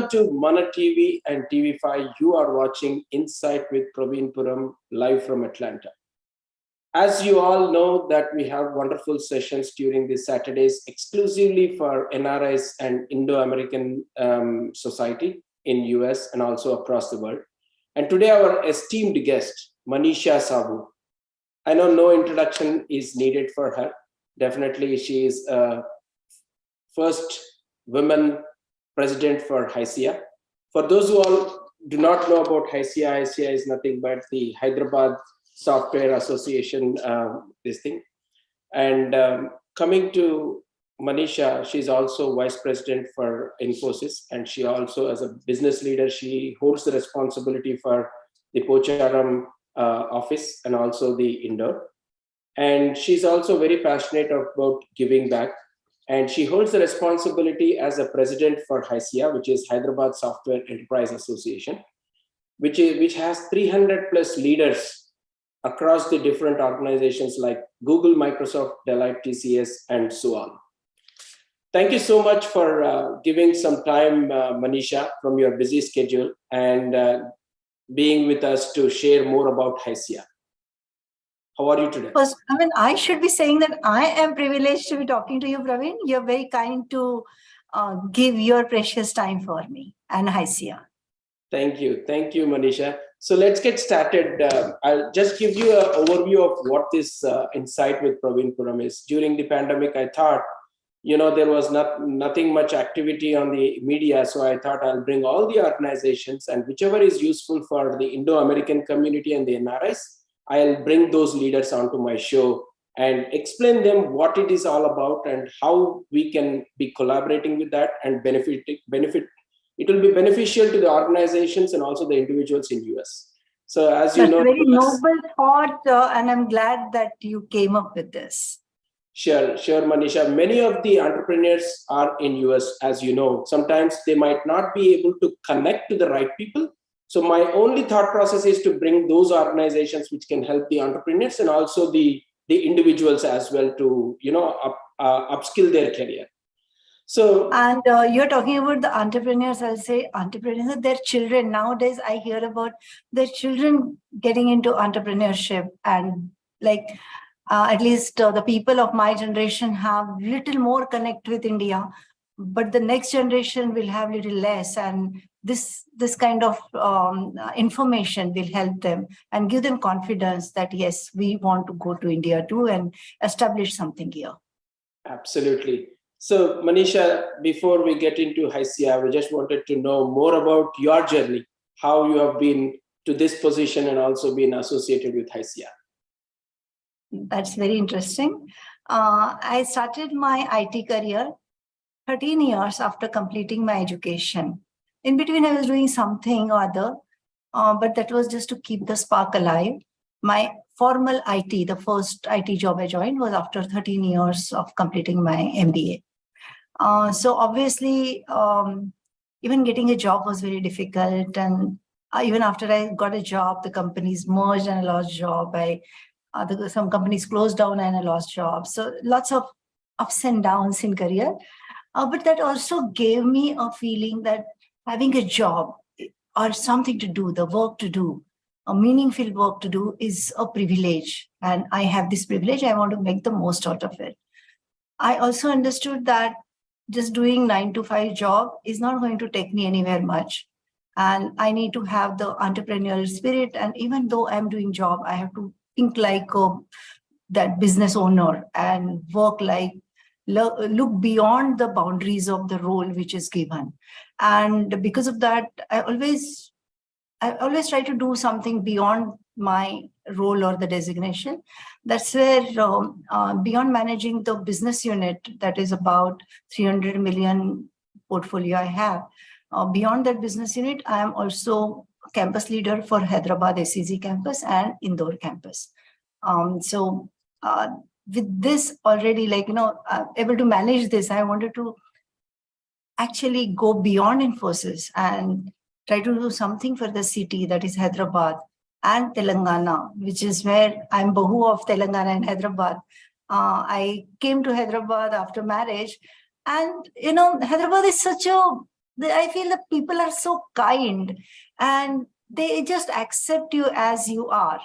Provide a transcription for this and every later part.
Welcome to Mana TV and TV5. You are watching Insight with Praveen Puram live from Atlanta. As you all know that we have wonderful sessions during these Saturdays exclusively for NRIs and Indo-American Society in US and also across the world. And today our esteemed guest, Manisha Saboo. I know no introduction is needed for her. Definitely she is first woman president for HYSEA. For those who all do not know about HYSEA, HYSEA is nothing but the Hyderabad Software Association, this thing. And coming to Manisha, she's also vice president for Infosys, and she also, as a business leader, she holds the responsibility for the Pocharam office and also the Indore. And she's also very passionate about giving back. And she holds the responsibility as a president for HYSEA, which is Hyderabad Software Enterprise Association, which has 300 plus leaders across the different organizations like Google, Microsoft, Deloitte, TCS, and so on. Thank you so much for giving some time, Manisha, from your busy schedule and being with us to share more about HYSEA. How are you today? First, I should be saying that I am privileged to be talking to you, Praveen. You're very kind to give your precious time for me and HYSEA. Thank you, Manisha. So let's get started. I'll just give you an overview of what this Insight with Praveen Puram is. During the pandemic, I thought, there was nothing much activity on the media. So I thought I'll bring all the organizations and whichever is useful for the Indo-American community and the NRIs, I'll bring those leaders onto my show and explain them what it is all about and how we can be collaborating with that and benefit. It will be beneficial to the organizations and also the individuals in US. So as you know, very noble thought, and I'm glad that you came up with this. Sure, Manisha. Many of the entrepreneurs are in US, as you know. Sometimes they might not be able to connect to the right people. So my only thought process is to bring those organizations which can help the entrepreneurs and also the individuals as well to upskill their career. So and you're talking about the entrepreneurs. I'll say entrepreneurs, their children. Nowadays, I hear about their children getting into entrepreneurship, and at least the people of my generation have little more connect with India, but the next generation will have little less, and this kind of information will help them and give them confidence that yes, we want to go to India too and establish something here. Absolutely. So Manisha, before we get into HYSEA, we just wanted to know more about your journey, how you have been to this position and also been associated with HYSEA. That's very interesting. I started my IT career 13 years after completing my education. In between, I was doing something or other, but that was just to keep the spark alive. My formal IT, the first IT job I joined was after 13 years of completing my MBA. So obviously, even getting a job was very difficult. And even after I got a job, the companies merged and I lost job. Some companies closed down and I lost jobs. So lots of ups and downs in career. But that also gave me a feeling that having a job or something to do, the work to do, a meaningful work to do is a privilege. And I have this privilege. I want to make the most out of it. I also understood that just doing 9-to-5 job is not going to take me anywhere much. And I need to have the entrepreneurial spirit. And even though I'm doing job, I have to think like that business owner and work look beyond the boundaries of the role which is given. And because of that, I always try to do something beyond my role or the designation. That's where beyond managing the business unit, that is about 300 million portfolio I have. Beyond that business unit, I am also campus leader for Hyderabad SEZ campus and Indore campus. With this already, able to manage this, I wanted to actually go beyond Infosys and try to do something for the city, that is Hyderabad and Telangana, which is where I'm Bahu of Telangana and Hyderabad. I came to Hyderabad after marriage, and Hyderabad is such a I feel that people are so kind and they just accept you as you are.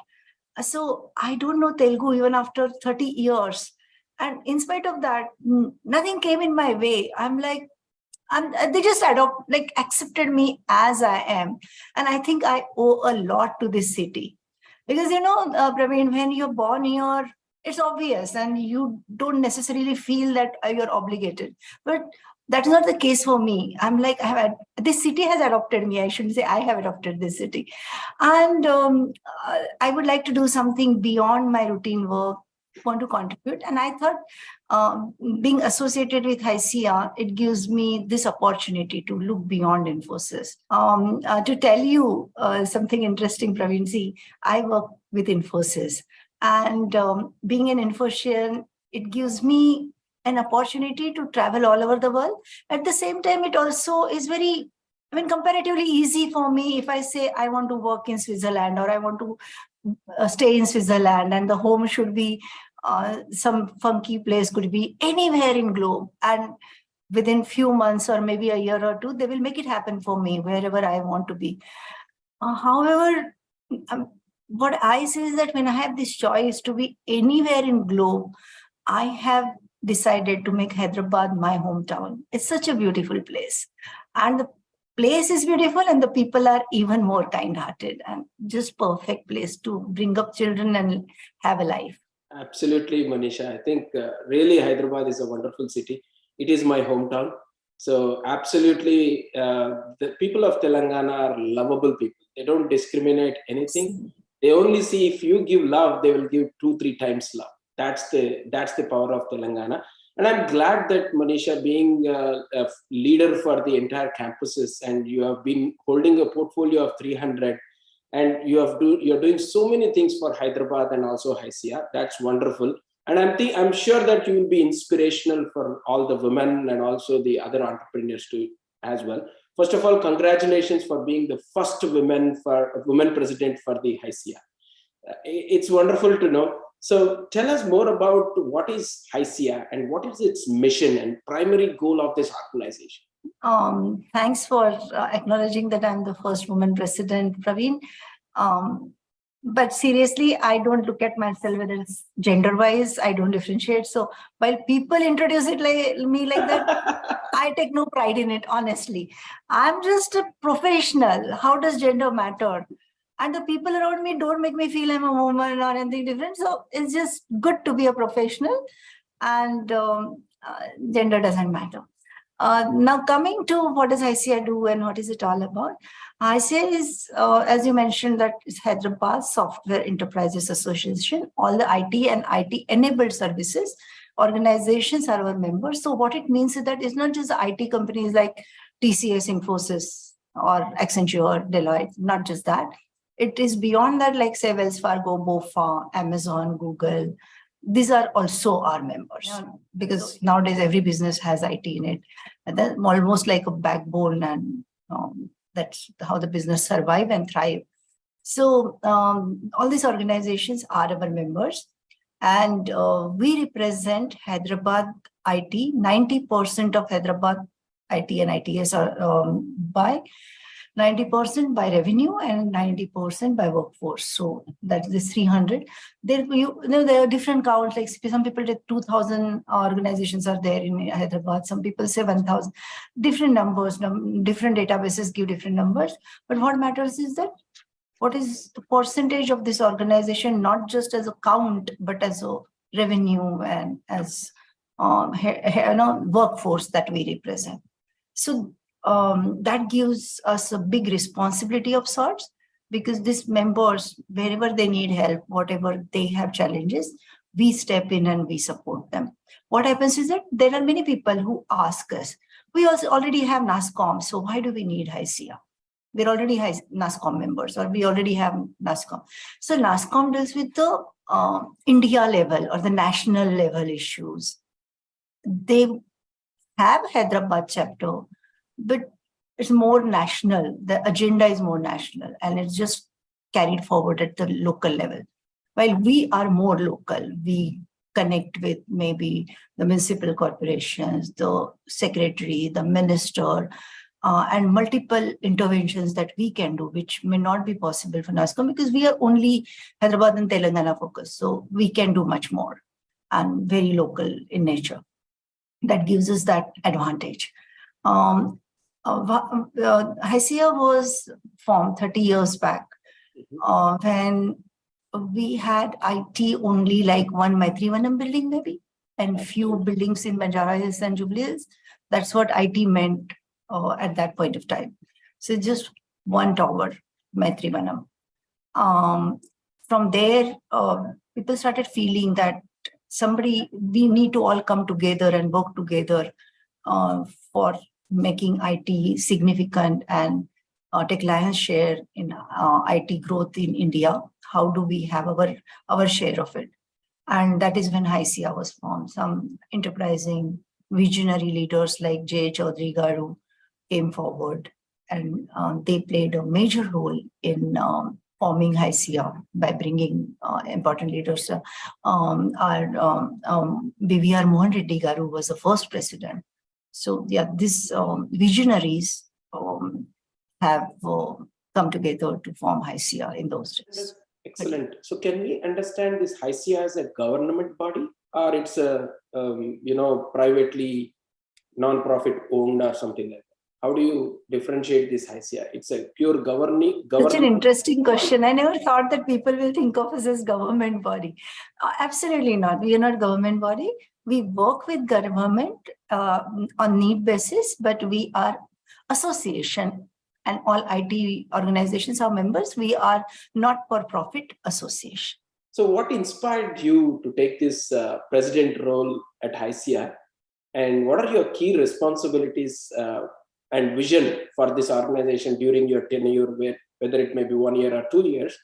So I don't know Telugu even after 30 years. And in spite of that, nothing came in my way. I'm like, they just accepted me as I am. And I think I owe a lot to this city. Because, Praveen, when you're born here, it's obvious and you don't necessarily feel that you're obligated. But that's not the case for me. I'm like, this city has adopted me. I shouldn't say I have adopted this city. And I would like to do something beyond my routine work, want to contribute. And I thought being associated with HYSEA, it gives me this opportunity to look beyond Infosys. To tell you something interesting, Praveen, see, I work with Infosys. And being an Infosian, it gives me an opportunity to travel all over the world. At the same time, it also is comparatively easy for me if I say I want to work in Switzerland or I want to stay in Switzerland and the home should be some funky place, could be anywhere in globe. And within few months or maybe a year or two, they will make it happen for me wherever I want to be. However, what I say is that when I have this choice to be anywhere in globe, I have decided to make Hyderabad my hometown. It's such a beautiful place. And the place is beautiful and the people are even more kind-hearted and just perfect place to bring up children and have a life. Absolutely, Manisha. I think really Hyderabad is a wonderful city. It is my hometown. So absolutely, the people of Telangana are lovable people. They don't discriminate anything. They only see if you give love, they will give 2-3 times love. That's the power of Telangana. And I'm glad that Manisha, being a leader for the entire campuses, and you have been holding a portfolio of 300, and you're doing so many things for Hyderabad and also HYSEA. That's wonderful. And I'm sure that you will be inspirational for all the women and also the other entrepreneurs too as well. First of all, congratulations for being the first woman president for the HYSEA. It's wonderful to know. So tell us more about what is HYSEA and what is its mission and primary goal of this organization. Thanks for acknowledging that I'm the first woman president, Praveen. But seriously, I don't look at myself whether it's gender-wise. I don't differentiate. So while people introduce it like that, I take no pride in it, honestly. I'm just a professional. How does gender matter? And the people around me don't make me feel I'm a woman or anything different. So it's just good to be a professional, and gender doesn't matter. Now coming to what does HYSEA do and what is it all about? HYSEA is, as you mentioned, that is Hyderabad Software Enterprises Association. All the IT and IT-enabled services organizations are our members. So what it means is that it's not just the IT companies like TCS, Infosys, or Accenture, or Deloitte, not just that. It is beyond that, like say Wells Fargo, BofA, Amazon, Google. These are also our members, because nowadays every business has IT in it. And that's almost like a backbone, and that's how the business survive and thrive. So all these organizations are our members, and we represent Hyderabad IT. 90% of Hyderabad IT and ITS are by 90% by revenue and 90% by workforce. So that's this 300. There are different counts. Like some people say 2,000 organizations are there in Hyderabad. Some people say 1,000. Different numbers, different databases give different numbers. But what matters is that what is the percentage of this organization, not just as a count, but as a revenue and as workforce that we represent. So that gives us a big responsibility of sorts, because these members, wherever they need help, whatever they have challenges, we step in and we support them. What happens is that there are many people who ask us, we also already have NASCOM, so why do we need HYSEA? We already have NASCOM members, or we already have NASCOM. So NASCOM deals with the India level or the national level issues. They have Hyderabad chapter, but it's more national. The agenda is more national, and it's just carried forward at the local level. While we are more local, we connect with maybe the municipal corporations, the secretary, the minister, and multiple interventions that we can do, which may not be possible for NASCOM because we are only Hyderabad and Telangana focused. So we can do much more and very local in nature. That gives us that advantage. HYSEA was formed 30 years back when we had IT only like one Maitrivanam building maybe and few buildings in Banjara Hills and Jubilee Hills. That's what IT meant at that point of time. So just one tower, Maitrivanam. From there, people started feeling that we need to all come together and work together for making IT significant and take lion's share in IT growth in India. How do we have our share of it? And that is when HYSEA was formed. Some enterprising visionary leaders like J. Chaudhary Garu came forward, and they played a major role in forming HYSEA by bringing important leaders. BVR Mohan Reddy Garu was the first president. So yeah, these visionaries have come together to form HYSEA in those days. Excellent. So can we understand this HYSEA as a government body, or it's a privately non-profit owned or something like that? How do you differentiate this HYSEA? It's a pure government. Such an interesting question. I never thought that people will think of us as government body. Absolutely not. We are not government body. We work with government on need basis, but we are association, and all IT organizations are members. We are not for profit association. So what inspired you to take this president role at HYSEA, and what are your key responsibilities and vision for this organization during your tenure, whether it may be 1 year or 2 years?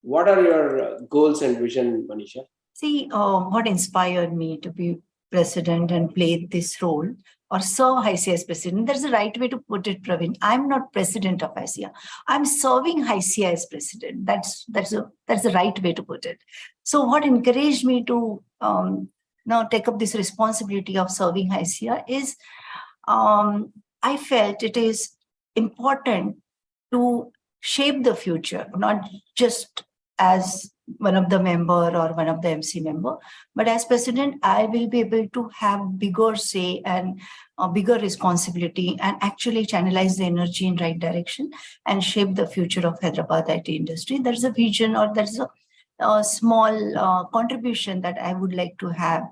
What are your goals and vision, Manisha? See, what inspired me to be president and play this role or serve HYSEA as president, there's a right way to put it, Praveen. I'm not president of HYSEA. I'm serving HYSEA as president. That's the right way to put it. So what encouraged me to now take up this responsibility of serving HYSEA is I felt it is important to shape the future, not just as one of the member or one of the MC member, but as president, I will be able to have bigger say and a bigger responsibility and actually channelize the energy in right direction and shape the future of Hyderabad IT industry. There's a vision, or there's a small contribution that I would like to have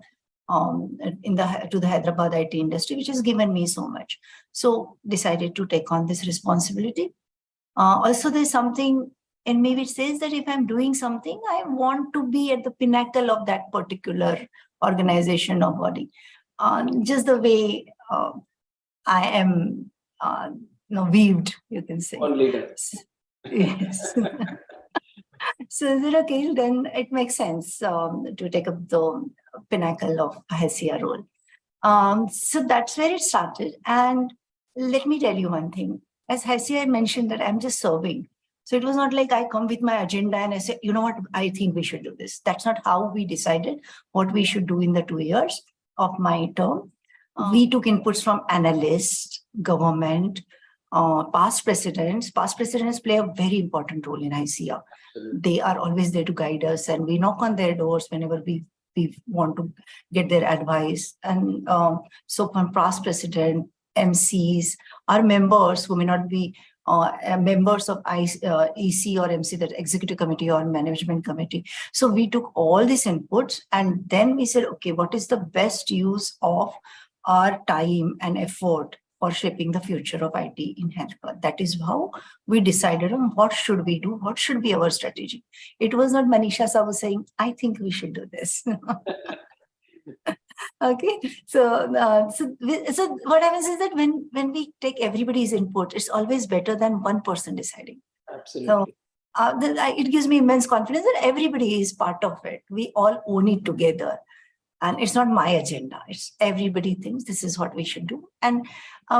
to the Hyderabad IT industry, which has given me so much. So decided to take on this responsibility. Also, there's something in me which says that if I'm doing something, I want to be at the pinnacle of that particular organization or body. Just the way I am weaved, you can say. One leader. Yes. So in that case, then it makes sense to take up the pinnacle of HYSEA role. So that's where it started. And let me tell you one thing. As HYSEA, I mentioned that I'm just serving. So it was not like I come with my agenda and I say, you know what, I think we should do this. That's not how we decided what we should do in the 2 years of my term. We took inputs from analysts, government, past presidents. Past presidents play a very important role in HYSEA. They are always there to guide us, and we knock on their doors whenever we want to get their advice. And so from past president, MCs, our members who may not be members of EC or MC, that executive committee or management committee. So we took all these inputs and then we said, okay, what is the best use of our time and effort for shaping the future of IT in Hyderabad? That is how we decided on what should we do, what should be our strategy. It was not Manisha Saboo saying, I think we should do this. Okay, so what happens is that when we take everybody's input, it's always better than one person deciding. Absolutely. So it gives me immense confidence that everybody is part of it. We all own it together. And it's not my agenda. It's everybody thinks this is what we should do. And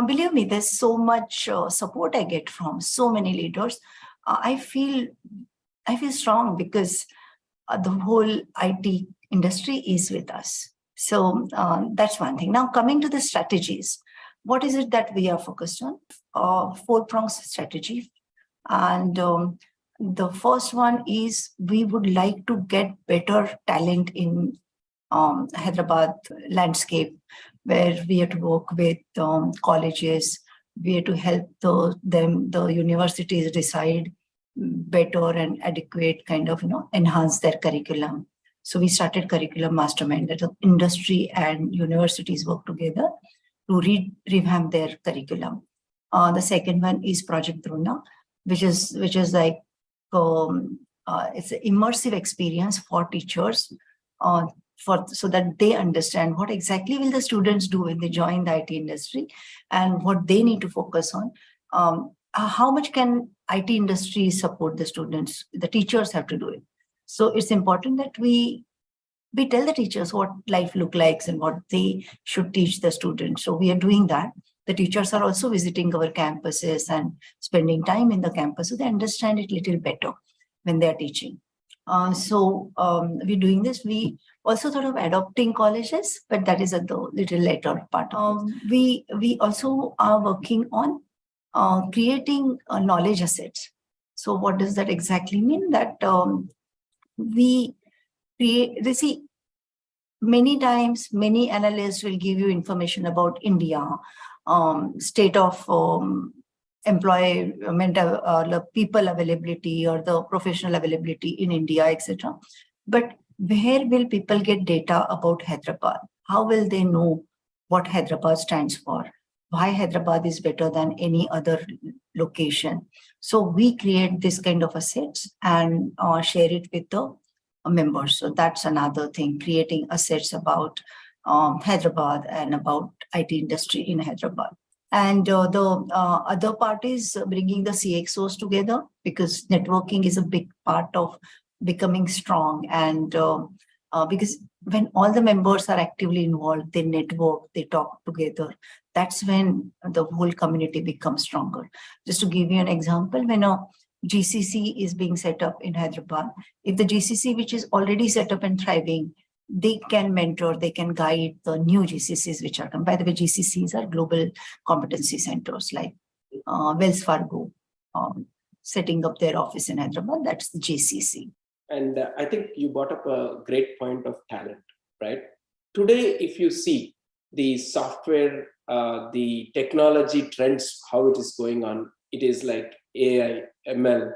believe me, there's so much support I get from so many leaders. I feel strong because the whole IT industry is with us. So that's one thing. Now, coming to the strategies. what is it that we are focused on? Four-pronged strategy. And the first one is we would like to get better talent in Hyderabad landscape, where we have to work with colleges, we have to help the universities decide better and adequate kind of, enhance their curriculum. So we started curriculum mastermind, that industry and universities work together to revamp their curriculum. The second one is Project Drona, which is like it's an immersive experience for teachers, so that they understand what exactly will the students do when they join the IT industry and what they need to focus on. How much can IT industry support the students? The teachers have to do it. So it's important that we tell the teachers what life looks like and what they should teach the students. So we are doing that. The teachers are also visiting our campuses and spending time in the campus, so they understand it a little better when they are teaching. So we're doing this. We also thought of adopting colleges, but that is at the little later part. We also are working on creating knowledge assets. So what does that exactly mean? That we create, many times, many analysts will give you information about India, state of employment, people availability or the professional availability in India, etc. But where will people get data about Hyderabad? How will they know what Hyderabad stands for? Why Hyderabad is better than any other location? So we create this kind of assets and share it with the members. So that's another thing, creating assets about Hyderabad and about IT industry in Hyderabad. And the other part is bringing the CXOs together, because networking is a big part of becoming strong. And because when all the members are actively involved, they network, they talk together, that's when the whole community becomes stronger. Just to give you an example, when a GCC is being set up in Hyderabad, if the GCC which is already set up and thriving, they can mentor, they can guide the new GCCs which are coming. By the way, GCCs are global competency centers, like Wells Fargo setting up their office in Hyderabad. That's the GCC. And I think you brought up a great point of talent, right? Today, if you see the software, the technology trends, how it is going on, it is like AI, ML,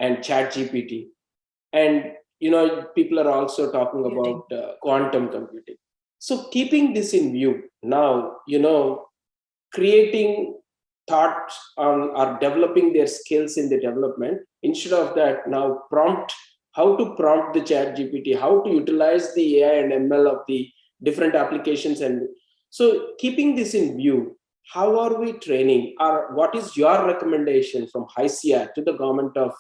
and ChatGPT. And people are also talking about quantum computing. So keeping this in view now, creating thoughts on or developing their skills in the development, instead of that, now how to prompt the ChatGPT, how to utilize the AI and ML of the different applications. And so keeping this in view, how are we training, or what is your recommendation from HYSEA to the government of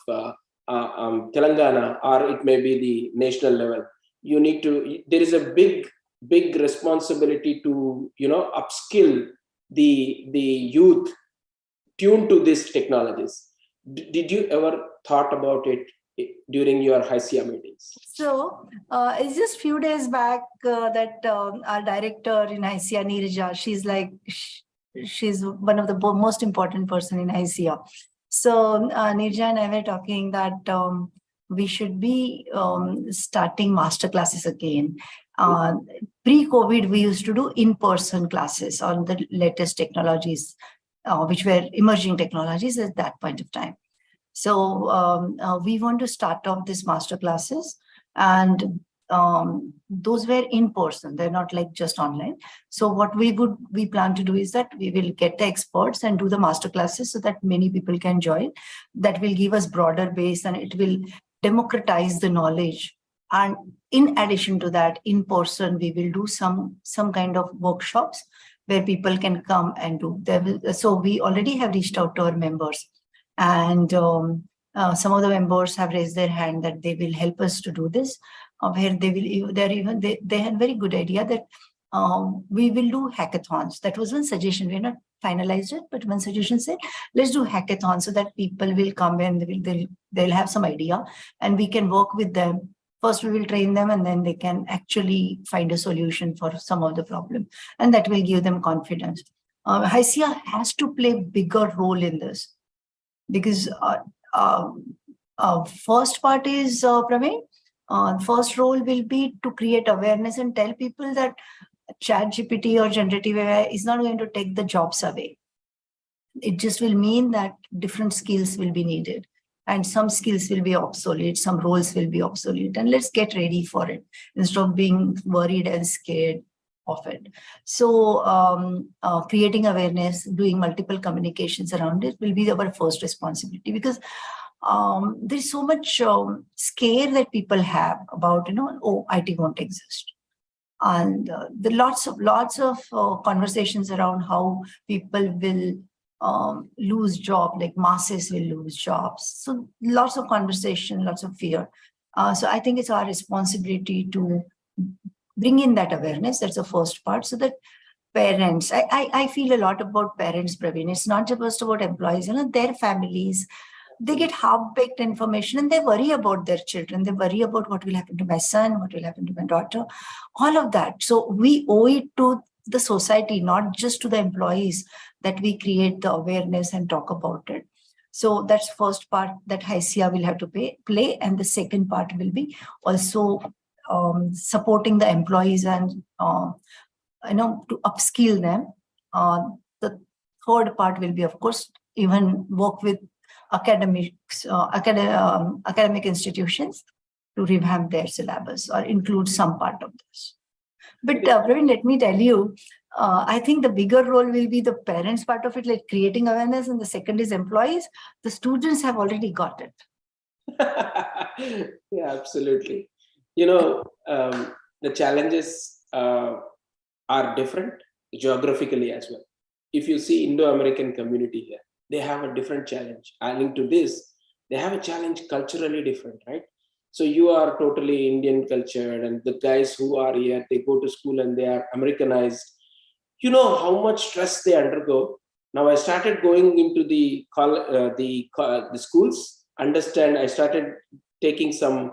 Telangana, or it may be the national level? There is a big responsibility to, upskill the youth tuned to these technologies. Did you ever thought about it during your HYSEA meetings? So it's just few days back that our director in HYSEA, Neerja, she's one of the most important person in HYSEA. So Neerja and I were talking that we should be starting master classes again. Pre-COVID, we used to do in-person classes on the latest technologies, which were emerging technologies at that point of time. So we want to start off these master classes, and those were in person. They're not like just online. So what we plan to do is that we will get the experts and do the master classes so that many people can join. That will give us broader base, and it will democratize the knowledge. And in addition to that, in person, we will do some kind of workshops where people can come and do. So we already have reached out to our members, and some of the members have raised their hand that they will help us to do this. Where they had very good idea that we will do hackathons. That was one suggestion. We're not finalized it, but one suggestion said, let's do hackathons so that people will come and they'll have some idea, and we can work with them. First, we will train them, and then they can actually find a solution for some of the problem, and that will give them confidence. HYSEA has to play a bigger role in this because first part is, Praveen, first role will be to create awareness and tell people that ChatGPT or generative AI is not going to take the jobs away. It just will mean that different skills will be needed and some skills will be obsolete, some roles will be obsolete, and let's get ready for it instead of being worried and scared of it. So creating awareness, doing multiple communications around it will be our first responsibility, because there's so much scare that people have about, oh, IT won't exist. And the lots of conversations around how people will lose job, like masses will lose jobs. So lots of conversation, lots of fear. So I think it's our responsibility to bring in that awareness. That's the first part. So that parents, I feel a lot about parents, Praveen. It's not just about employees, their families. They get half-baked information and they worry about their children. They worry about what will happen to my son, what will happen to my daughter, all of that. So we owe it to the society, not just to the employees, that we create the awareness and talk about it. So that's first part that HYSEA will have to play. And the second part will be also supporting the employees and, to upskill them. The third part will be, of course, even work with academic institutions to revamp their syllabus or include some part of this. But Praveen, let me tell you, I think the bigger role will be the parents part of it, like creating awareness, and the second is employees. The students have already got it. Yeah, absolutely. The challenges are different geographically as well. If you see Indo-American community here, they have a different challenge. Adding to this, they have a challenge culturally different, right? So you are totally Indian cultured, and the guys who are here, they go to school and they are Americanized. You know how much stress they undergo. Now I started going into the schools. I started taking some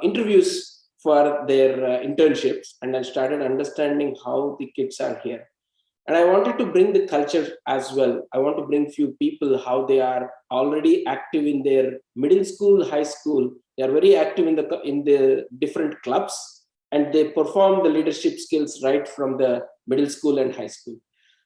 interviews for their internships, and I started understanding how the kids are here. And I wanted to bring the culture as well. I want to bring few people, how they are already active in their middle school, high school. They are very active in the different clubs, and they perform the leadership skills right from the middle school and high school.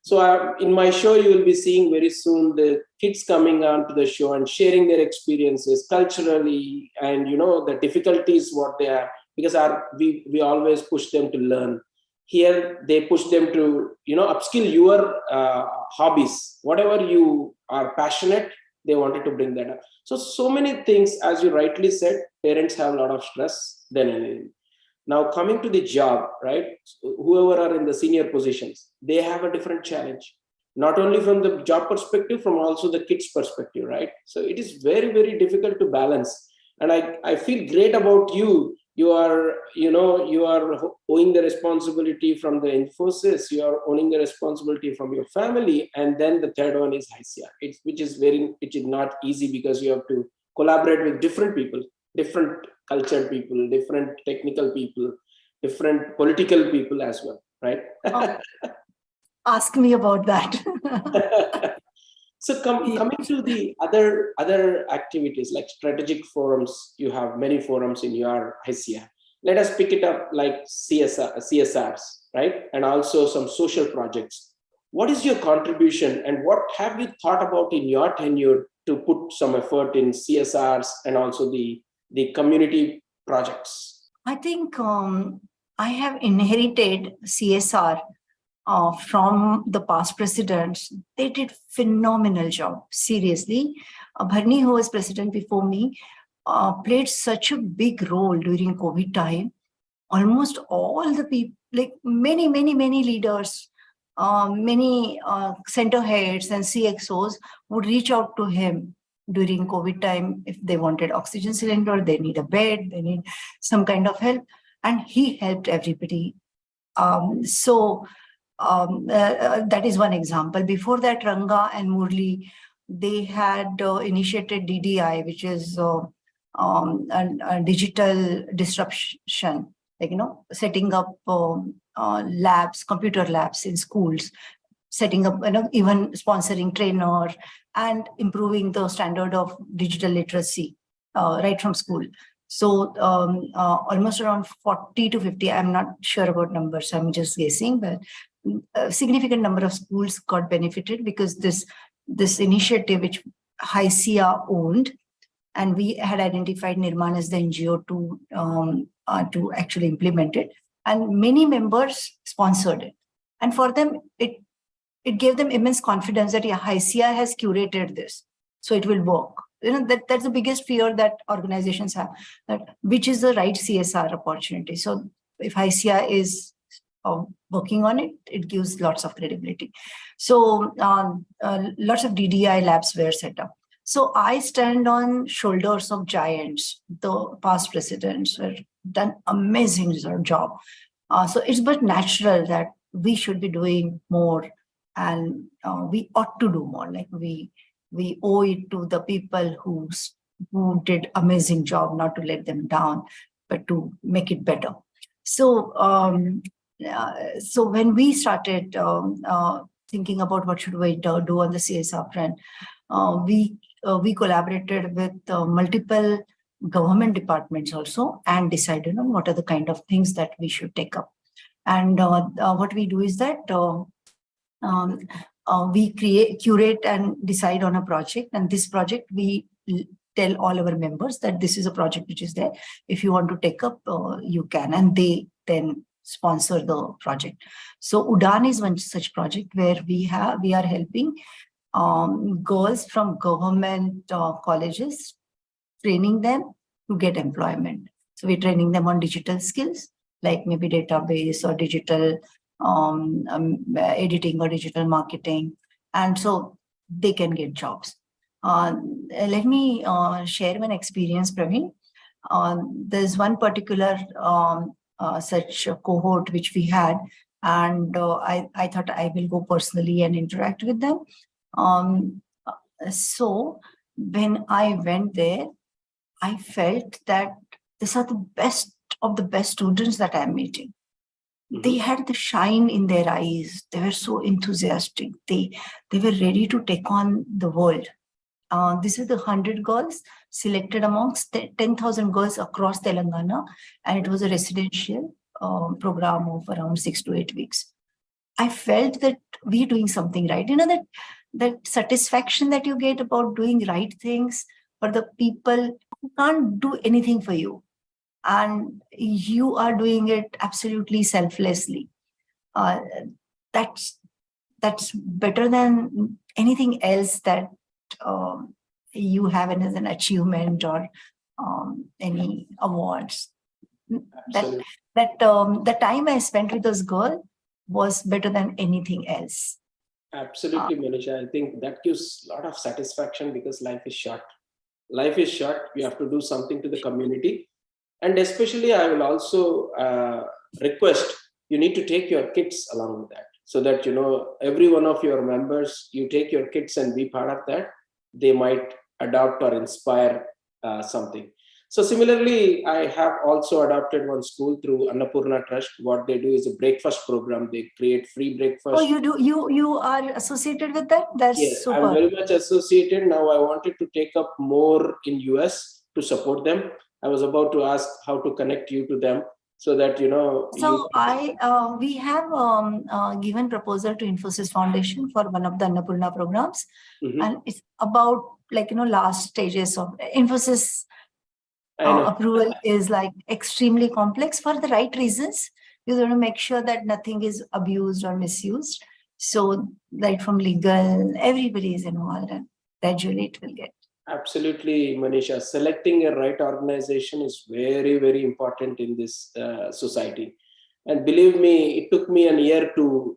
So in my show, you will be seeing very soon the kids coming on to the show and sharing their experiences culturally, and the difficulties what they are, because we always push them to learn. Here they push them to upskill your hobbies, whatever you are passionate. They wanted to bring that up. So many things, as you rightly said, parents have a lot of stress then. Now coming to the job, right? Whoever are in the senior positions, they have a different challenge, not only from the job perspective, from also the kids perspective, right? So it is very, very difficult to balance. And I feel great about you. You are owing the responsibility from the Infosys, you are owning the responsibility from your family, and then the third one is HYSEA, which is not easy, because you have to collaborate with different people, different cultured people, different technical people, different political people as well, right? Ask me about that. So coming to the other activities like strategic forums, you have many forums in your HYSEA. Let us pick it up like CSRs, right? And also some social projects. What is your contribution, and what have you thought about in your tenure to put some effort in CSRs and also the community projects? I think I have inherited CSR from the past presidents. They did phenomenal job, seriously. Bharni, who was president before me, played such a big role during COVID time. Almost all the people, like many leaders, many center heads and CXOs would reach out to him during COVID time if they wanted oxygen cylinder, they need a bed, they need some kind of help, and he helped everybody. That is one example. Before that, Ranga and Murli, they had initiated DDI, which is a digital disruption, like, setting up labs, computer labs in schools. setting up, even sponsoring trainer and improving the standard of digital literacy right from school. So almost around 40 to 50, I'm not sure about numbers, I'm just guessing, but a significant number of schools got benefited because this initiative, which HYSEA owned, and we had identified Nirman as the NGO to actually implement it. And many members sponsored it. And for them, it gave them immense confidence that HYSEA has curated this, so it will work. That's the biggest fear that organizations have, that which is the right CSR opportunity. So if HYSEA is working on it, it gives lots of credibility. So lots of DDI labs were set up. So I stand on shoulders of giants. The past presidents have done amazing job. So it's but natural that we should be doing more, and we ought to do more. Like we owe it to the people who did amazing job, not to let them down, but to make it better. So so when we started thinking about what should we do on the CSR front, we collaborated with multiple government departments also, and decided on what are the kind of things that we should take up. And what we do is that we curate and decide on a project, and this project we tell all our members that this is a project which is there. If you want to take up, you can, and they then sponsor the project. So Udan is one such project where we are helping girls from government colleges, training them to get employment. So we're training them on digital skills, like maybe database or digital editing or digital marketing, and so they can get jobs. Let me share one experience, Praveen. There's one particular such a cohort which we had, and I thought I will go personally and interact with them. So when I went there, I felt that these are the best of the best students that I'm meeting. They had the shine in their eyes. They were so enthusiastic. They were ready to take on the world. This is the 100 girls selected amongst 10,000 girls across Telangana, and it was a residential program of around 6 to 8 weeks. I felt that we're doing something right. That satisfaction that you get about doing right things for the people who can't do anything for you, and you are doing it absolutely selflessly. That's better than anything else that you have as an achievement or any awards. The time I spent with those girls was better than anything else. Absolutely, Manisha. I think that gives a lot of satisfaction because life is short. Life is short. You have to do something to the community. And especially, I will also request you need to take your kids along with that, so that, every one of your members, you take your kids and be part of that. They might adopt or inspire something. So similarly, I have also adopted one school through Annapurna Trust. What they do is a breakfast program. They create free breakfast. Oh, you do? You are associated with that? That's yes, super. I'm very much associated. Now I wanted to take up more in US to support them. I was about to ask how to connect you to them so that, So we have given proposal to Infosys Foundation for one of the Annapurna programs. And it's about last stages of Infosys approval is extremely complex for the right reasons. You want to make sure that nothing is abused or misused. So right from legal, everybody is involved, and gradually it will get. Absolutely, Manisha. Selecting a right organization is very, very important in this society. And believe me, it took me a year to,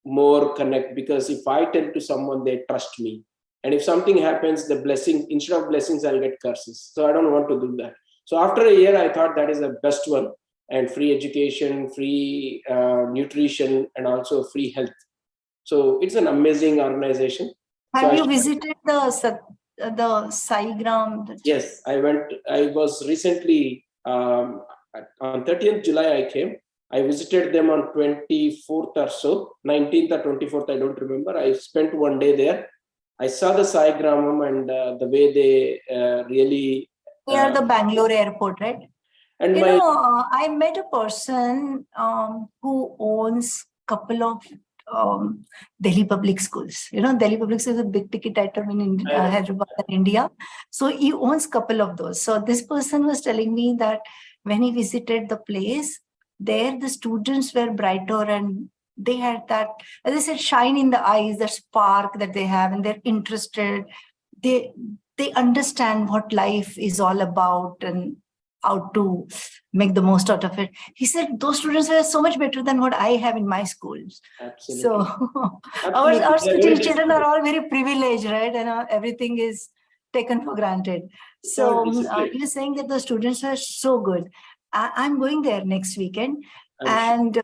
more connect, because if I tell to someone, they trust me. And if something happens, the blessing, instead of blessings, I'll get curses. So I don't want to do that. So after a year, I thought that is the best one. And free education, free nutrition, and also free health. So it's an amazing organization. Have you visited the Saigram? Yes, I went. I was recently on 30th July. I came. I visited them on 24th or so, 19th or 24th, I don't remember. I spent one day there. I saw the Sai Gramam and the way they really... Near the Bangalore airport, right? And I met a person who owns a couple of Delhi public schools. Delhi public schools is a big ticket item in Hyderabad and India. So he owns a couple of those. So this person was telling me that when he visited the place, there the students were brighter and they had that, as I said, shine in the eyes, that spark that they have, and they're interested. They understand what life is all about and how to make the most out of it. He said those students were so much better than what I have in my schools. Absolutely. So Absolutely. our city children are all very privileged, right? And everything is taken for granted. So he was saying that the students are so good. I'm going there next weekend. And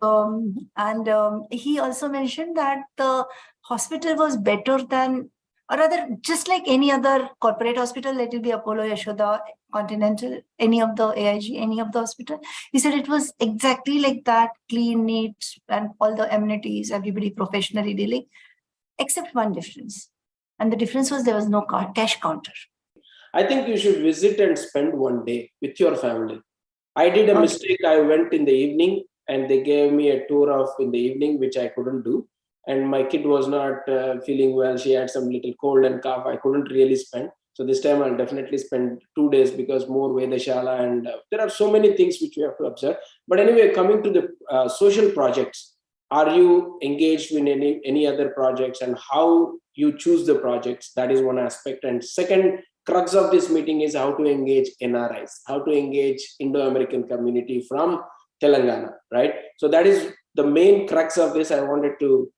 he also mentioned that the hospital was better than, or rather, just like any other corporate hospital, let it be Apollo, Yashoda, Continental, any of the AIG, any of the hospital. He said it was exactly like that, clean, neat, and all the amenities, everybody professionally dealing, except one difference. And the difference was there was no cash counter. I think you should visit and spend one day with your family. I did a mistake. I went in the evening and they gave me a tour of in the evening, which I couldn't do. And my kid was not feeling well. She had some little cold and cough. I couldn't really spend. So this time I'll definitely spend 2 days because more Vedashala and there are so many things which we have to observe. But anyway, coming to the social projects, are you engaged in any other projects and how you choose the projects? That is one aspect. And second crux of this meeting is how to engage NRIs, how to engage Indo-American community from Telangana, right? So that is the main crux of this. I wanted to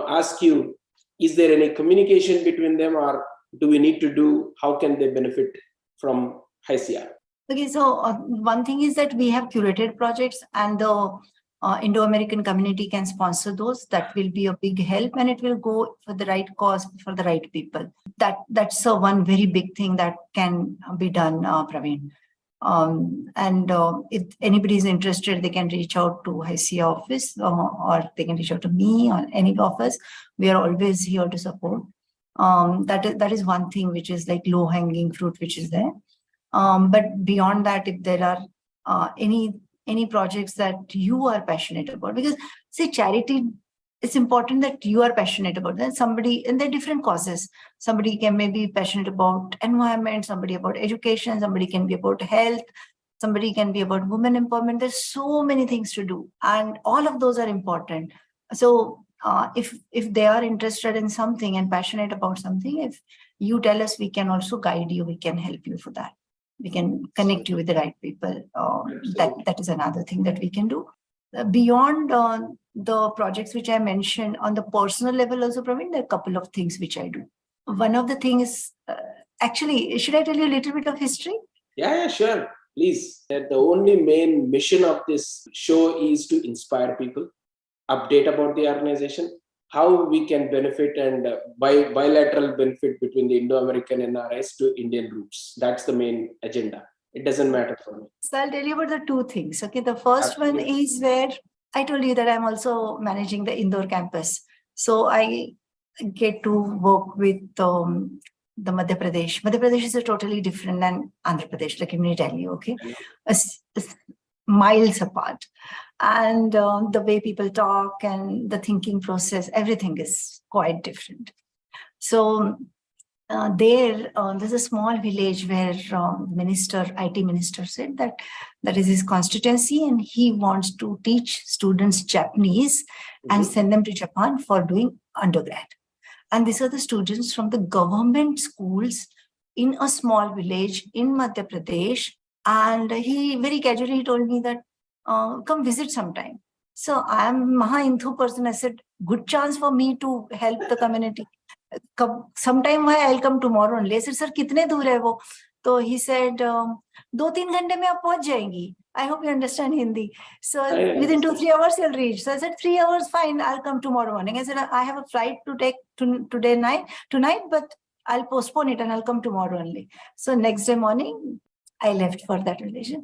ask you, is there any communication between them or do we need to do, how can they benefit from HYSEA? Okay, so one thing is that we have curated projects and the Indo-American community can sponsor those. That will be a big help and it will go for the right cause, for the right people. That's one very big thing that can be done, Praveen. If anybody is interested, they can reach out to HYSEA office or they can reach out to me or any of us. We are always here to support. That is one thing which is like low-hanging fruit, which is there. But beyond that, if there are any projects that you are passionate about, because see, charity, it's important that you are passionate about that. And they're different causes. Somebody can maybe passionate about environment, somebody about education, somebody can be about health, somebody can be about women empowerment. There's so many things to do, and all of those are important. So if they are interested in something and passionate about something, if you tell us, we can also guide you, we can help you for that. We can connect you with the right people. That is another thing that we can do. Beyond the projects which I mentioned on the personal level also, Praveen, there are a couple of things which I do. One of the things, actually, should I tell you a little bit of history? Yeah, sure. Please. The only main mission of this show is to inspire people, update about the organization, how we can benefit and bilateral benefit between the Indo-American NRIs to Indian groups. That's the main agenda. It doesn't matter for me. So I'll tell you about the two things. Okay, the first one is where I told you that I'm also managing the Indore campus. So I get to work with the Madhya Pradesh. Madhya Pradesh is a totally different than Andhra Pradesh, like let me tell you, okay? Miles apart. And the way people talk and the thinking process, everything is quite different. So there's a small village where IT minister said that is his constituency and he wants to teach students Japanese and send them to Japan for doing undergrad. And these are the students from the government schools in a small village in Madhya Pradesh. And he very casually told me that, come visit sometime. So I'm a Maha-Hindu person. I said, good chance for me to help the community. Sometime why I'll come tomorrow only. I said, sir, kitne dur hai wo? So he said, 2-3 घंटे में आप पहुंच जाएंगी. I hope you understand Hindi. So within 2-3 hours you'll reach. So I said, 3 hours, fine. I'll come tomorrow morning. I said, I have a flight to take tonight, but I'll postpone it and I'll come tomorrow only. So next day morning, I left for that relation.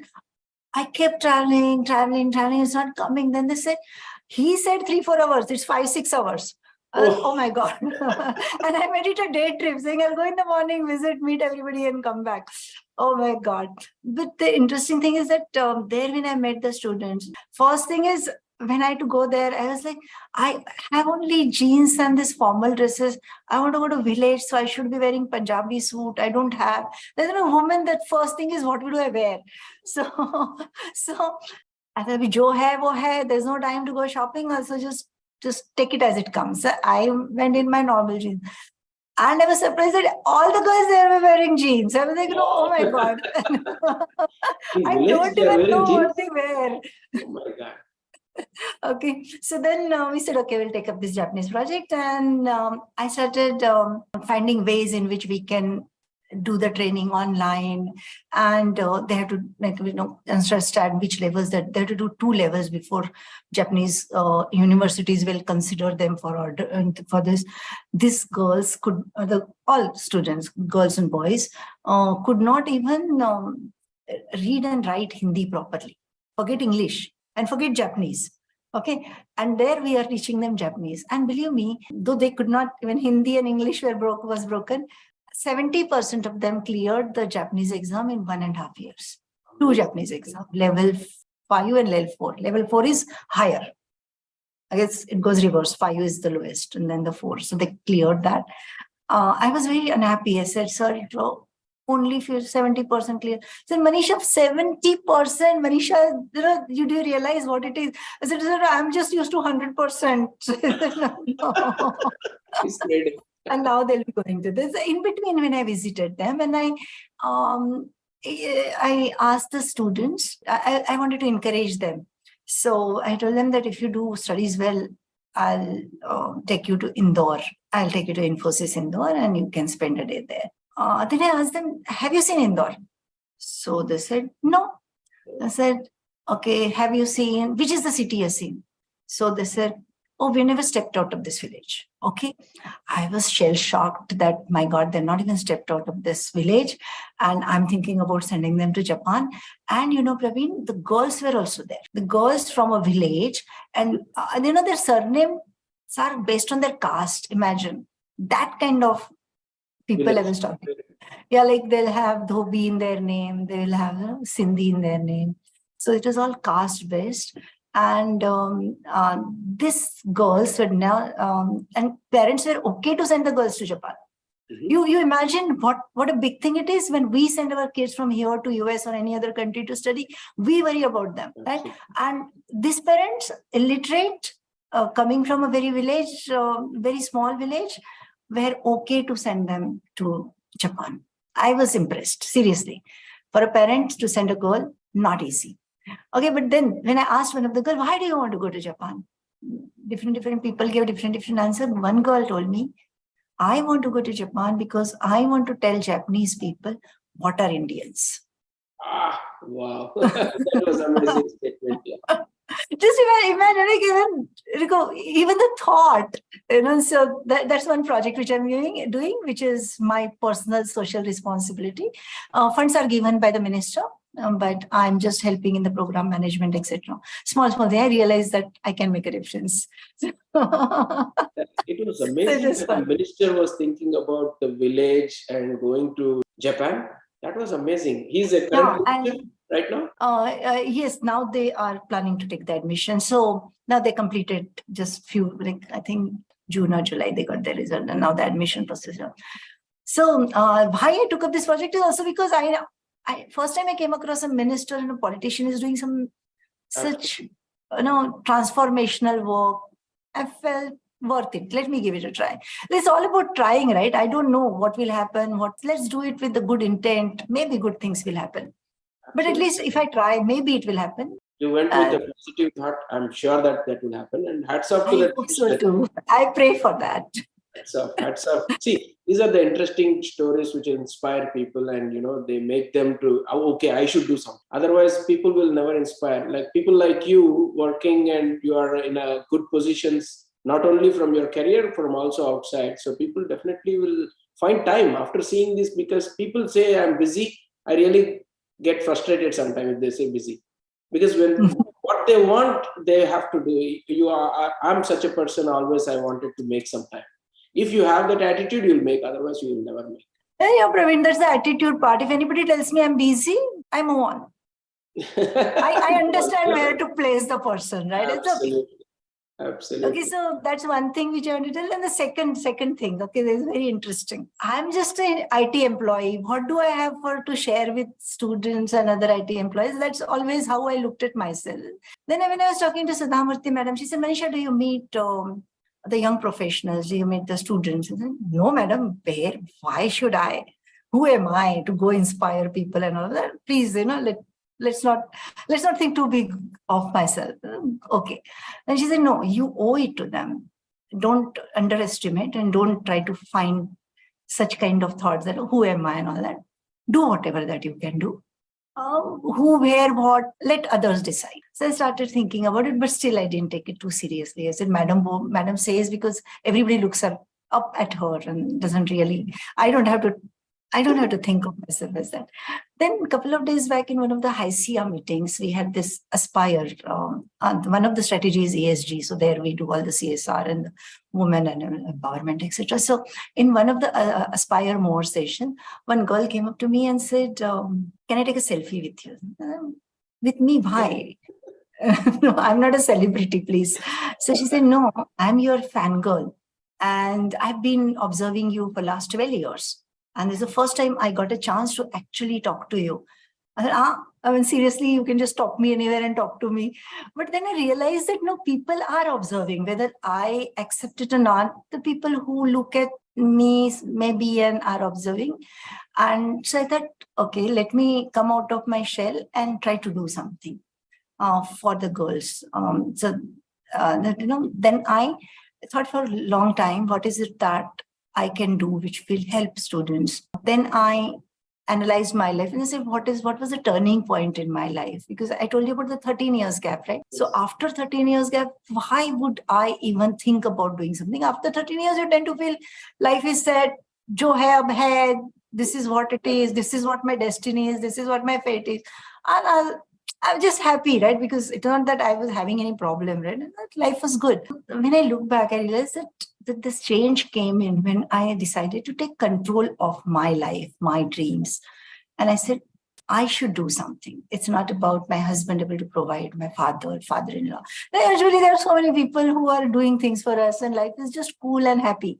I kept traveling. It's not coming. Then they said, he said 3-4 hours. It's 5-6 hours. Oh my God. And I made it a day trip saying I'll go in the morning, visit, meet everybody and come back. Oh my God. But the interesting thing is that there when I met the students, first thing is when I had to go there, I was like, I have only jeans and this formal dresses. I want to go to village, so I should be wearing Punjabi suit. I don't have. There's a woman, that first thing is what do I wear? So, I thought, jo hai, wo hai. There's no time to go shopping. Also, just take it as it comes. I went in my normal jeans. And I was surprised that all the girls there were wearing jeans. I was like, oh my God. I don't even know what they wear. Oh my God. Okay. So then we said, okay, we'll take up this Japanese project. And I started finding ways in which we can do the training online, and they have to understand which levels, that they have to do 2 levels before Japanese universities will consider them for order. And for this, these girls could, all students, girls and boys, could not even read and write Hindi properly. Forget English and forget Japanese. Okay. And there we are teaching them Japanese. And believe me, though they could not, even Hindi and English was broken, 70% of them cleared the Japanese exam in 1.5 years. 2 Japanese exams, level 5 and level 4. Level 4 is higher. I guess it goes reverse. 5 is the lowest, and then the 4. So they cleared that. I was very unhappy. I said, sir, only if you're 70% clear. So Manisha, 70%, Manisha, you do realize what it is? I said, sir, I'm just used to 100%. No. It's great. And now they'll be going to this. In between, when I visited them, and I asked the students, I wanted to encourage them. So I told them that if you do studies well, I'll take you to Indore. I'll take you to Infosys Indore, and you can spend a day there. Then I asked them, have you seen Indore? So they said, no. I said, okay, have you seen, which is the city you've seen? So they said, oh, we never stepped out of this village. Okay. I was shell-shocked that, my God, they're not even stepped out of this village. And I'm thinking about sending them to Japan. And, Praveen, the girls were also there. The girls from a village. And, their surnames are based on their caste. Imagine that kind of people I was talking. Yeah, like they'll have Dhobi in their name. They'll have Sindhi in their name. So it was all caste-based. And these girls were now, and parents were okay to send the girls to Japan. Mm-hmm. You imagine what a big thing it is when we send our kids from here to US or any other country to study. We worry about them, right? And these parents, illiterate, coming from a very small village, were okay to send them to Japan. I was impressed, seriously. For a parent to send a girl, not easy. Okay, but then when I asked one of the girls, why do you want to go to Japan? Different people gave different answers. One girl told me, I want to go to Japan because I want to tell Japanese people what are Indians. Wow. That was an amazing statement. Yeah. Just imagine, even the thought, so that's one project which I'm doing, which is my personal social responsibility. Funds are given by the minister. But I'm just helping in the program management, etc. Small thing. I realized that I can make a difference. It was amazing that the minister was thinking about the village and going to Japan. That was amazing. He's a current minister right now? Yes, now they are planning to take the admission. So now they completed just few, I think June or July, they got their result, and now the admission process. So why I took up this project is also because first time I came across a minister and a politician is doing some such, transformational work. I felt worth it. Let me give it a try. It's all about trying, right? I don't know what will happen. Let's do it with the good intent. Maybe good things will happen. But at least if I try, maybe it will happen. You went with a positive thought. I'm sure that will happen. And hats off to that. I hope so too. I pray for that. Hats off. See, these are the interesting stories which inspire people, and they make them to, okay, I should do something. Otherwise, people will never inspire. Like people like you working, and you are in a good positions, not only from your career, from also outside. So people definitely will find time after seeing this, because people say I'm busy. I really get frustrated sometimes if they say busy. Because when what they want, they have to do. I'm such a person, always I wanted to make some time. If you have that attitude, you'll make, otherwise you will never make. Yeah, Praveen, that's the attitude part. If anybody tells me I'm busy, I move on. I understand where to place the person, right? Absolutely. It's okay. Absolutely. Okay, so that's one thing which I want to tell. And the second thing, okay, this is very interesting. I'm just an IT employee. What do I have to share with students and other IT employees? That's always how I looked at myself. Then when I was talking to Sudhamurthy madam, she said, Manisha, do you meet the young professionals? Do you meet the students? I said, no, madam, where? Why should I? Who am I to go inspire people and all that? Please, let's not think too big of myself. Okay. And she said, no, you owe it to them. Don't underestimate and don't try to find such kind of thoughts that who am I and all that. Do whatever that you can do. Who, where, what, let others decide. So I started thinking about it, but still I didn't take it too seriously. I said, madam says, because everybody looks up at her and doesn't really, I don't have to think of myself as that. Then a couple of days back in one of the HYSEA meetings, we had this Aspire. One of the strategies ESG. So there we do all the CSR and the women and empowerment, etc. So in one of the Aspire More session, one girl came up to me and said, can I take a selfie with you? With me, why? No, I'm not a celebrity, please. So she said, no, I'm your fangirl. And I've been observing you for last 12 years. And this is the first time I got a chance to actually talk to you. I mean, seriously, you can just stop me anywhere and talk to me. But then I realized that no, people are observing, whether I accept it or not. The people who look at me maybe and are observing. And so I thought, okay, let me come out of my shell and try to do something for the girls. Then I thought for a long time, what is it that I can do which will help students? Then I analyzed my life and I said, what was the turning point in my life? Because I told you about the 13 years gap, right? So after 13 years gap, why would I even think about doing something? After 13 years, you tend to feel life is set, jo hai ab hai, this is what it is, this is what my destiny is, this is what my fate is. And I'm just happy, right? Because it's not that I was having any problem, right? Life was good. When I look back, I realized that this change came in when I decided to take control of my life, my dreams. And I said, I should do something. It's not about my husband able to provide, my father-in-law. Usually there are so many people who are doing things for us and life is just cool and happy.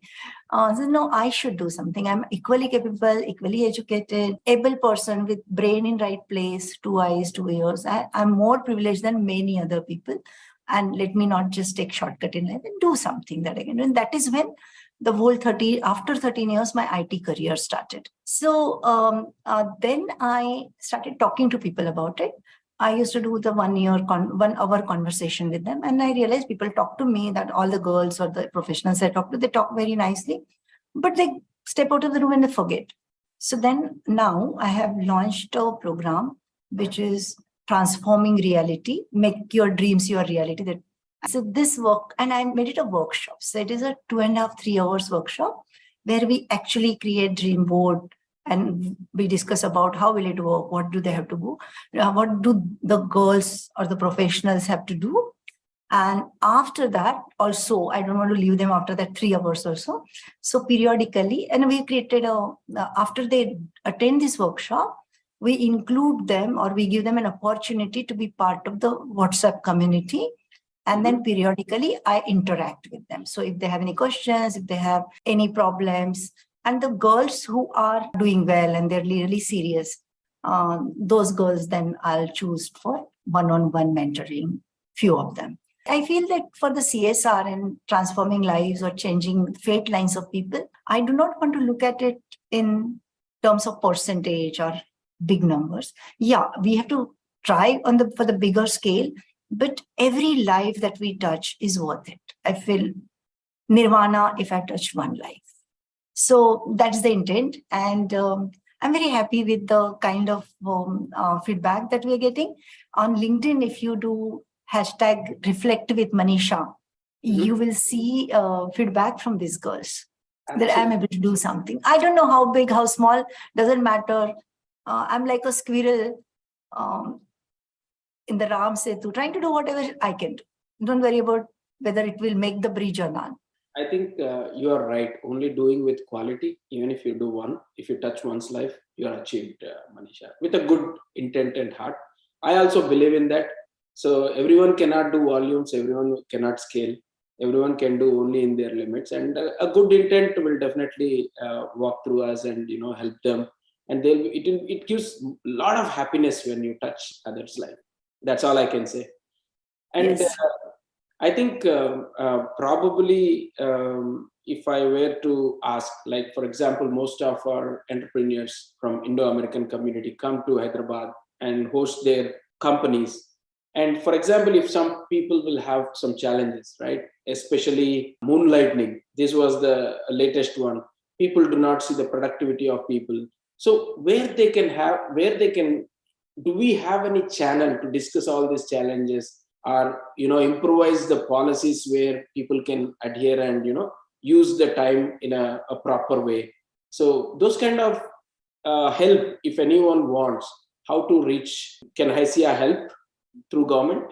So no, I should do something. I'm equally capable, equally educated, able person with brain in right place, 2 eyes, 2 ears. I'm more privileged than many other people. And let me not just take shortcut in life and do something that I can do. And that is when the whole after 13 years, my IT career started. So then I started talking to people about it. I used to do the 1 hour conversation with them. And I realized people talk to me, that all the girls or the professionals I talk to, they talk very nicely, but they step out of the room and they forget. So then now I have launched a program, which is transforming reality, make your dreams your reality. So this work, and I made it a workshop. So it is a 2.5, 3 hours workshop where we actually create dream board and we discuss about how will it work, what do they have to do, what do the girls or the professionals have to do. And after that, also, I don't want to leave them after that 3 hours or so. So periodically, and we created after they attend this workshop, we include them or we give them an opportunity to be part of the WhatsApp community. And then periodically I interact with them. So if they have any questions, if they have any problems, and the girls who are doing well and they're really serious, those girls then I'll choose for one-on-one mentoring, few of them. I feel that for the CSR and transforming lives or changing fate lines of people, I do not want to look at it in terms of percentage or big numbers. Yeah, we have to try for the bigger scale, but every life that we touch is worth it. I feel nirvana if I touch one life. So that's the intent. And I'm very happy with the kind of feedback that we're getting. On LinkedIn, if you do hashtag reflect with Manisha, you will see feedback from these girls. Absolutely. That I'm able to do something. I don't know how big, how small, doesn't matter. I'm like a squirrel. in the Ram Setu, trying to do whatever I can do. Don't worry about whether it will make the bridge or not. I think you are right. Only doing with quality, even if you do one, if you touch one's life, you are achieved, Manisha, with a good intent and heart. I also believe in that. So everyone cannot do volumes, everyone cannot scale, everyone can do only in their limits. And a good intent will definitely walk through us and help them. And it gives a lot of happiness when you touch others' life. That's all I can say. And Yes. I think probably if I were to ask, like for example, most of our entrepreneurs from Indo-American community come to Hyderabad and host their companies. And for example, if some people will have some challenges, right? Especially moonlighting. This was the latest one. People do not see the productivity of people. So where they can, do we have any channel to discuss all these challenges, or improvise the policies where people can adhere and use the time in a proper way? So those kind of help, if anyone wants, how to reach, can HYSEA help through government?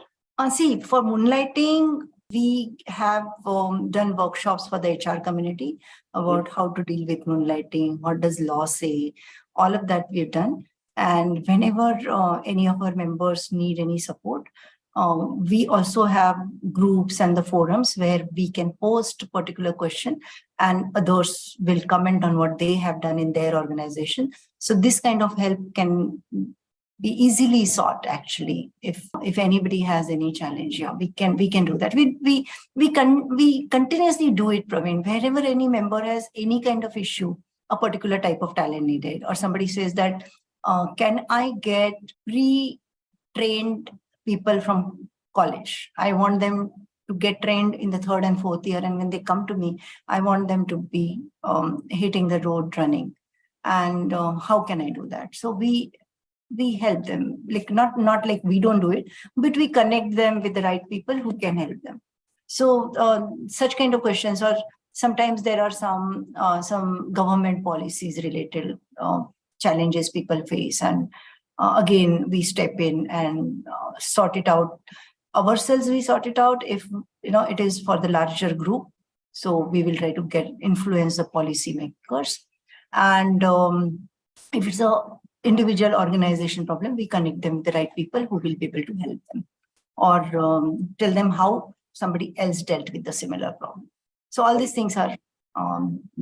See, for moonlighting, we have done workshops for the HR community about how to deal with moonlighting, what does law say, all of that we've done. And whenever any of our members need any support, we also have groups and the forums where we can post a particular question and others will comment on what they have done in their organization. So this kind of help can be easily sought. Actually, if anybody has any challenge, yeah, we can do that. We continuously do it, Praveen. Wherever any member has any kind of issue, a particular type of talent needed, or somebody says that can I get pre-trained people from college? I want them to get trained in the 3rd and 4th year, and when they come to me, I want them to be hitting the road running. And how can I do that? So we help them, like not like we don't do it, but we connect them with the right people who can help them. So such kind of questions, or sometimes there are some government policies related challenges people face, and again we step in and sort it out ourselves. We sort it out if it is for the larger group. So we will try to influence the policy makers, and if it's a individual organization problem, we connect them with the right people who will be able to help them, or tell them how somebody else dealt with the similar problem. So all these things are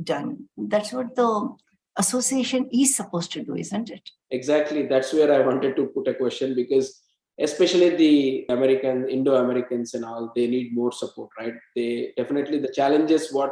done. That's what the association is supposed to do, isn't it? Exactly. That's where I wanted to put a question, because especially the Indo-Americans and all, they need more support, right? They definitely, the challenges what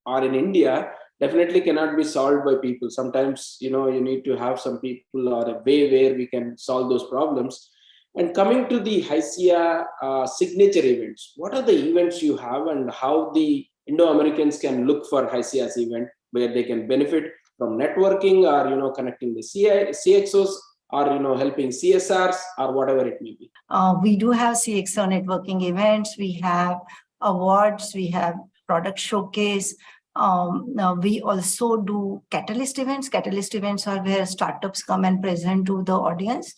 are in India definitely cannot be solved by people. Sometimes, you need to have some people or a way where we can solve those problems. And coming to the HYSEA signature events, what are the events you have, and how the Indo-Americans can look for HYSEA's event where they can benefit from networking, or connecting the CXOs, or helping CSRs, or whatever it may be? We do have CXO networking events. We have awards. We have product showcase. We also do catalyst events. Catalyst events are where startups come and present to the audience.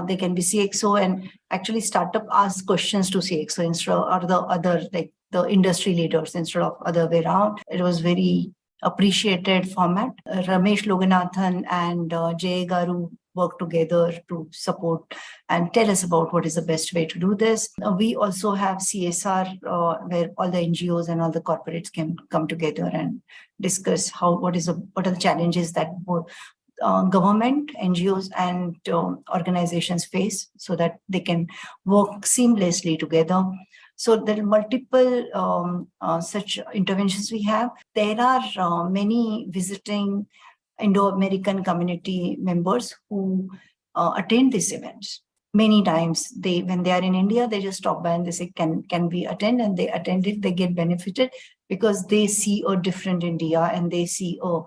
They can be CXO, and actually startup asks questions to CXO instead, or the other, like the industry leaders, instead of other way around. It was very appreciated format. Ramesh Loganathan and Jay Garu work together to support and tell us about what is the best way to do this. We also have CSR, where all the NGOs and all the corporates can come together and discuss what are the challenges that both government, NGOs, and organizations face, so that they can work seamlessly together. So there are multiple such interventions we have. There are many visiting Indo-American community members who attend these events. Many times, when they are in India, they just stop by and they say, can we attend? And they attend it, they get benefited because they see a different India and they see a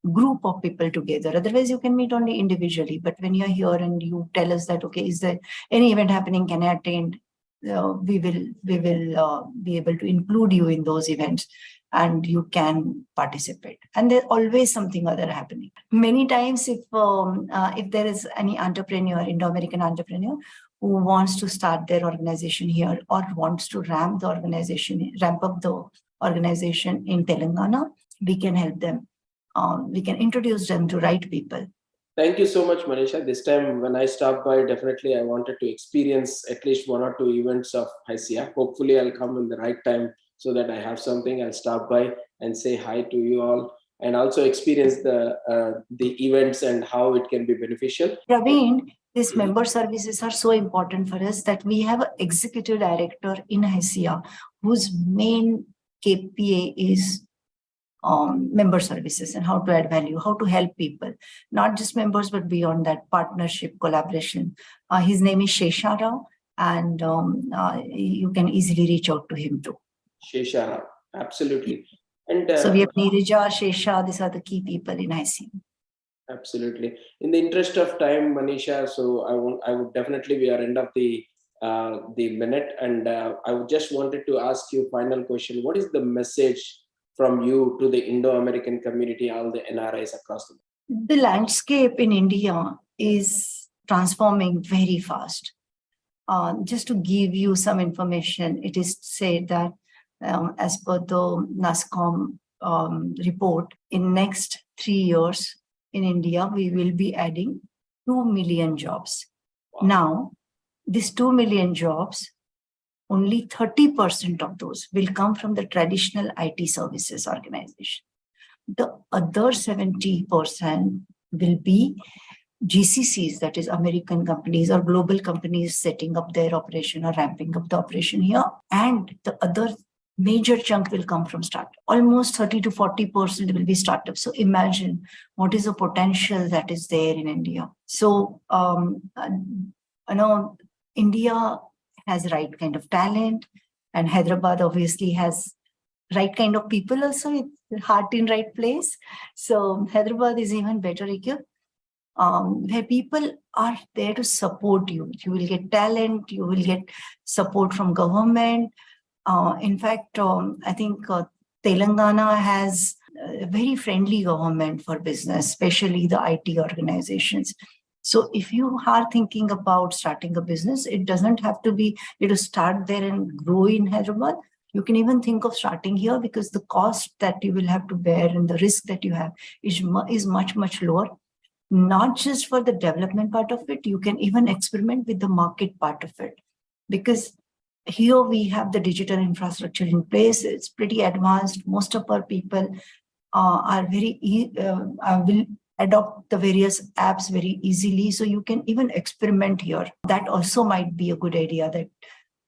group of people together. Otherwise, you can meet only individually. But when you're here and you tell us that, okay, is there any event happening, can I attend? We will be able to include you in those events, and you can participate. And there's always something other happening. Many times, if there is any entrepreneur, Indo-American entrepreneur, who wants to start their organization here or wants to ramp up the organization in Telangana, we can help them. We can introduce them to right people. Thank you so much, Manisha. This time when I stopped by, definitely I wanted to experience at least 1 or 2 events of HYSEA. Hopefully I'll come in the right time so that I have something. I'll stop by and say hi to you all and also experience the events and how it can be beneficial. Praveen, these member services are so important for us that we have an executive director in HYSEA whose main KPA is member services and how to add value, how to help people, not just members, but beyond that, partnership, collaboration. His name is Shesha Rao, and you can easily reach out to him too. Shesha Rao, absolutely. And so we have Neerija, Shesha, these are the key people in HYSEA. Absolutely. In the interest of time, Manisha, so I would definitely, we are end of the minute, and I would just wanted to ask you final question. What is the message from you to the Indo-American community, all the NRIs across the world? The landscape in India is transforming very fast. Just to give you some information, it is said that as per the NASCOM report, in next 3 years in India, we will be adding 2 million jobs. Wow. Now, these 2 million jobs, only 30% of those will come from the traditional IT services organization. The other 70% will be GCCs, that is American companies or global companies setting up their operation or ramping up the operation here. And the other major chunk will come from startup. Almost 30 to 40% will be startups. So imagine what is the potential that is there in India. So, India has right kind of talent, and Hyderabad obviously has right kind of people also, with heart in right place. So Hyderabad is even better equipped, where people are there to support you. You will get talent, you will get support from government. In fact, I think Telangana has a very friendly government for business, especially the IT organizations. So if you are thinking about starting a business, it doesn't have to be you to start there and grow in Hyderabad. You can even think of starting here, because the cost that you will have to bear and the risk that you have is much, much lower. Not just for the development part of it, you can even experiment with the market part of it. Because here we have the digital infrastructure in place. It's pretty advanced. Most of our people will adopt the various apps very easily. So you can even experiment here. That also might be a good idea, that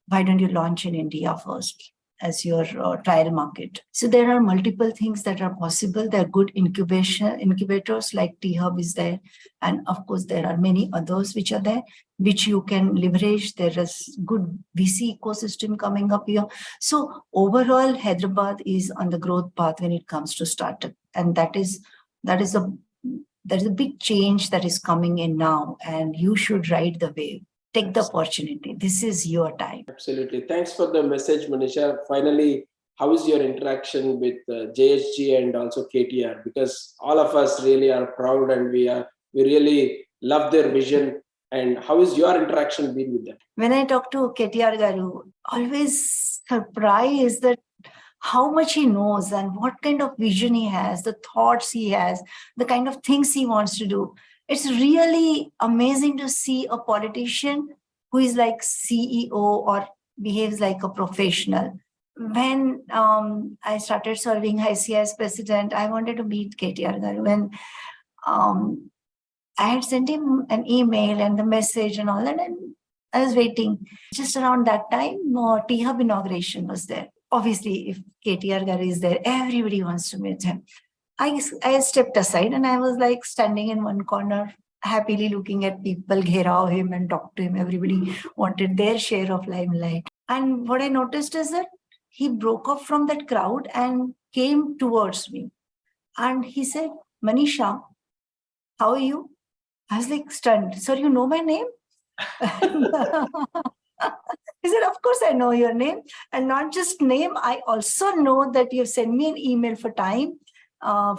why don't you launch in India first as your trial market? So there are multiple things that are possible. There are good incubators like T-Hub is there. And of course, there are many others which are there, which you can leverage. There is good VC ecosystem coming up here. So overall, Hyderabad is on the growth path when it comes to startup. And that is a big change that is coming in now, and you should ride the wave. Take the opportunity. This is your time. Absolutely. Thanks for the message, Manisha. Finally, how is your interaction with JSG and also KTR? Because all of us really are proud, and we really love their vision. And how is your interaction been with them? When I talk to KTR Garu, always surprised that how much he knows and what kind of vision he has, the thoughts he has, the kind of things he wants to do. It's really amazing to see a politician who is like CEO or behaves like a professional. When I started serving HYSEA as president, I wanted to meet KTR Garu. When I had sent him an email and the message and all that, and I was waiting. Just around that time, T-Hub inauguration was there. Obviously, if KTR Garu is there, everybody wants to meet him. I stepped aside and I was like standing in one corner, happily looking at people gherav him and talk to him. Everybody wanted their share of limelight. And what I noticed is that he broke off from that crowd and came towards me. And he said, "Manisha, how are you?" I was like stunned. "Sir, you know my name?" He said, "Of course I know your name. And not just name, I also know that you sent me an email for time.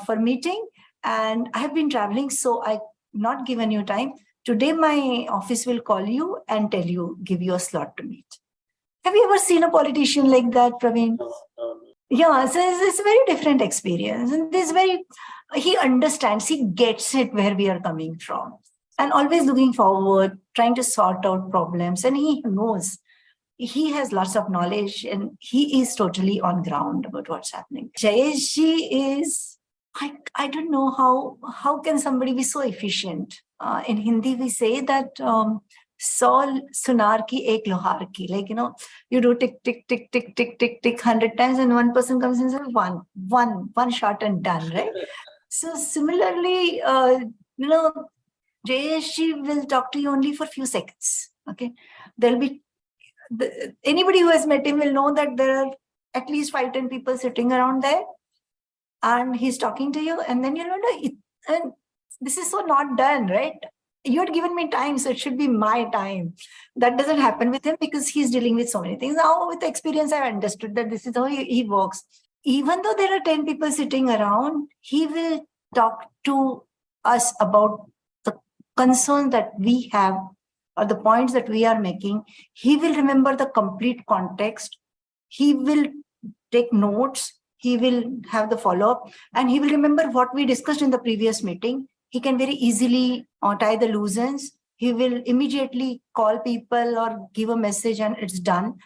For meeting, and I have been traveling, so I not given you time. today my office will call you and tell you, give you a slot to meet. Have you ever seen a politician like that, Praveen? Yeah, so it's a very different experience. And he understands, he gets it where we are coming from. And always looking forward, trying to sort out problems. And he knows, he has lots of knowledge and he is totally on ground about what's happening. Jayesh ji is, I don't know how can somebody be so efficient? In Hindi, we say that 100 sunar ki ek lohar ki, like, you do tick, tick, tick, tick, tick, tick, tick 100 times and one person comes and says one shot and done, right? So similarly, Jayesh ji will talk to you only for a few seconds. Okay, there'll be anybody who has met him will know that there are at least 5-10 people sitting around there, and he's talking to you, and then and this is so not done, right? You had given me time, so it should be my time. That doesn't happen with him because he's dealing with so many things. Now, with experience, I've understood that this is how he works. Even though there are 10 people sitting around, he will talk to us about the concerns that we have or the points that we are making. He will remember the complete context. He will take notes. He will have the follow-up, and he will remember what we discussed in the previous meeting. He can very easily tie the loose ends. He will immediately call people or give a message and it's done.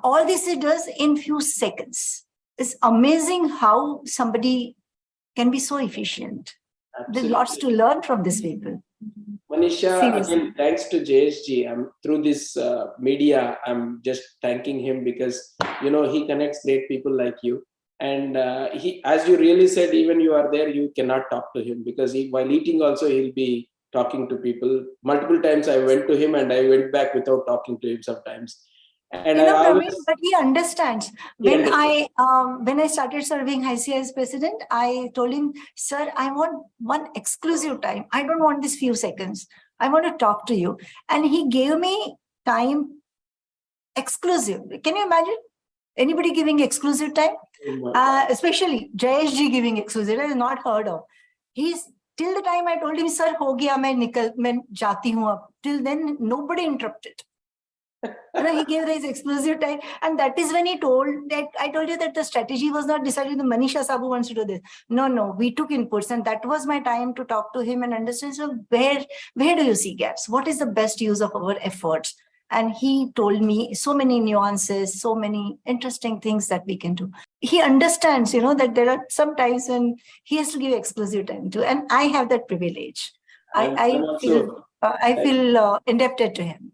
All this he does in few seconds. It's amazing how somebody can be so efficient. Absolutely. There's lots to learn from these people. Manisha, again, thanks to JSG. Through this media, I'm just thanking him because, he connects great people like you. And he, as you really said, even you are there, you cannot talk to him because while eating also, he'll be talking to people. Multiple times I went to him and I went back without talking to him sometimes. And but he understands. When I started serving HYSEA as president, I told him, sir, I want one exclusive time. I don't want this few seconds. I want to talk to you. And he gave me time exclusive. Can you imagine? Anybody giving exclusive time? Especially Jayesh ji giving exclusive time is not heard of. He's till the time I told him, sir, ho gaya, main jati hu ab. Till then, nobody interrupted. He gave his exclusive time, and that is when he told that I told you that the strategy was not decided. The Manisha Saboo wants to do this. No, we took inputs, and that was my time to talk to him and understand. So where do you see gaps? What is the best use of our efforts? And he told me so many nuances, so many interesting things that we can do. He understands, that there are some times when he has to give exclusive time to, and I have that privilege. I feel indebted to him.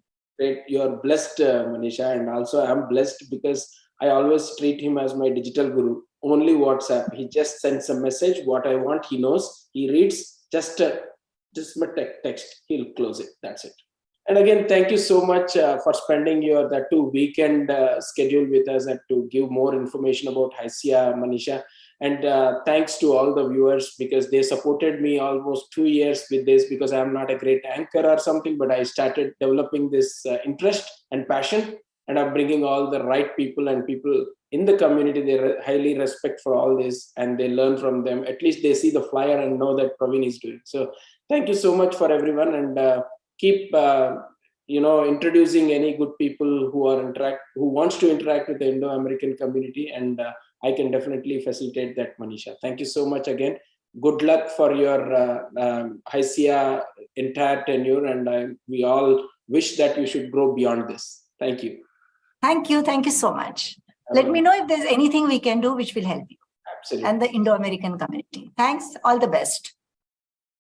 You're blessed, Manisha, and also I'm blessed because I always treat him as my digital guru. Only WhatsApp. He just sends a message. What I want, he knows. He reads. Just my text. He'll close it. That's it. And again, thank you so much for spending your weekend schedule with us and to give more information about HYSEA, Manisha. And thanks to all the viewers because they supported me almost 2 years with this because I'm not a great anchor or something, but I started developing this interest and passion, and I'm bringing all the right people and people in the community. They highly respect for all this and they learn from them. At least they see the flyer and know that Praveen is doing. So thank you so much for everyone, and keep introducing any good people who wants to interact with the Indo-American community, and I can definitely facilitate that, Manisha. Thank you so much again. Good luck for your HYSEA entire tenure, and we all wish that you should grow beyond this. Thank you. Thank you so much. Let me know if there's anything we can do which will help you. Absolutely. And the Indo-American community. Thanks. All the best.